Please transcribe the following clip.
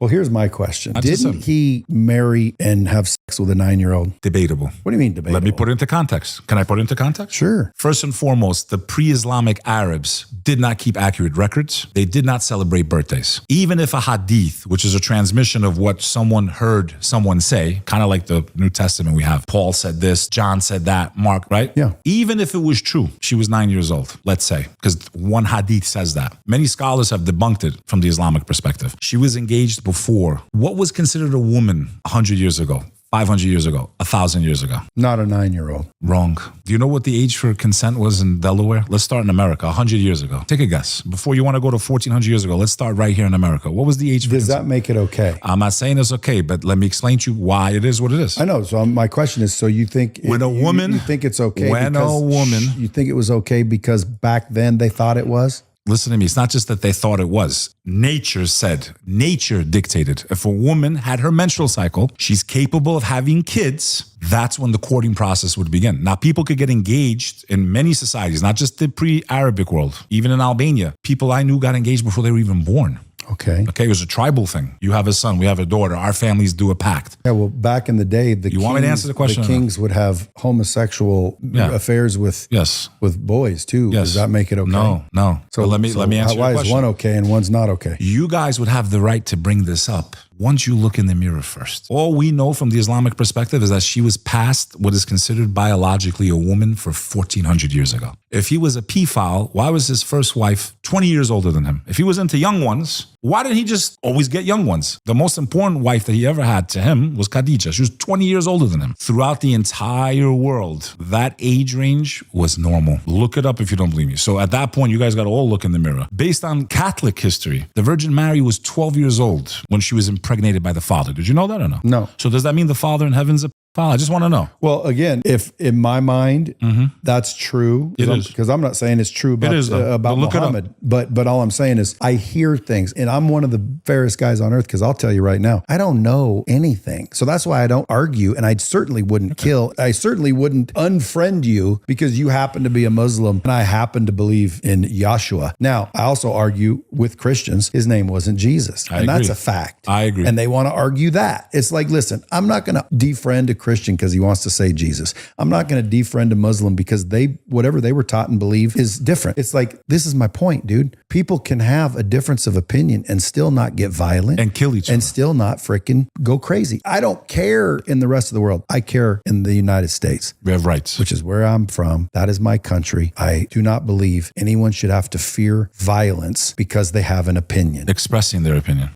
Well, here's my question. I just Didn't said- he marry and have sex with a 9-year-old? Debatable. What do you mean debatable? Let me put it into context. Can I put it into context? Sure. First and foremost, the pre-Islamic Arabs did not keep accurate records. They did not celebrate birthdays. Even if a hadith, which is a transmission of what someone heard someone say, kind of like the New Testament we have, Paul said this, John said that, Mark, right? Yeah. Even if it was true, she was 9 years old, let's say, because one hadith says that. Many scholars have debunked it from the Islamic perspective. She was engaged before. What was considered a woman 100 years ago? 500 years ago, 1,000 years ago. Not a 9-year-old. Wrong. Do you know what the age for consent was in Delaware? Let's start in America, 100 years ago. Take a guess. Before you want to go to 1,400 years ago, let's start right here in America. What was the age for Does consent? that make it okay? I'm not saying it's okay, but let me explain to you why it is what it is. I know. So my question is, so you think When a woman- you think it's okay? when because a woman- you think it was okay because back then they thought it was? Listen to me. It's not just that they thought it was. Nature dictated. If a woman had her menstrual cycle, she's capable of having kids, that's when the courting process would begin. Now, people could get engaged in many societies, not just the pre-Arabic world. Even in Albania, people I knew got engaged before they were even born. Okay. Okay, it was a tribal thing. You have a son, we have a daughter. Our families do a pact. Yeah, well, back in the day, You want me to answer the question or The no? kings would have homosexual affairs with Yes. boys too. Yes. Does that make it okay? No. So let me answer your why question. is one okay and one's not okay? You guys would have the right to bring this up once you look in the mirror first. All we know from the Islamic perspective is that she was past what is considered biologically a woman for 1,400 years ago. If he was a pedophile, why was his first wife 20 years older than him? If he was into young ones, why didn't he just always get young ones? The most important wife that he ever had to him was Khadija. She was 20 years older than him. Throughout the entire world, that age range was normal. Look it up if you don't believe me. So at that point, you guys got to all look in the mirror. Based on Catholic history, the Virgin Mary was 12 years old when she was impregnated by the father. Did you know that or no? No. So does that mean the father in heaven's a pedophile? I just want to know. Well, again, if in my mind that's true, It is. because I'm not saying it's true about, It is, though. about But look it up. Muhammad, but all I'm saying is I hear things, and I'm one of the fairest guys on earth because I'll tell you right now, I don't know anything. So that's why I don't argue, and I certainly wouldn't kill. I certainly wouldn't unfriend you because you happen to be a Muslim and I happen to believe in Yahshua. Now, I also argue with Christians, his name wasn't Jesus, and that's agree. a fact. I agree. And they want to argue that. It's like, listen, I'm not going to defriend a Christian because he wants to say Jesus. I'm not going to defriend a Muslim because whatever they were taught and believe is different. It's like, this is my point, dude. People can have a difference of opinion and still not get violent And kill each other. and still not freaking go crazy. I don't care in the rest of the world. I care in the United States, We have rights. which is where I'm from. That is my country. I do not believe anyone should have to fear violence because they have an opinion. Expressing their opinion.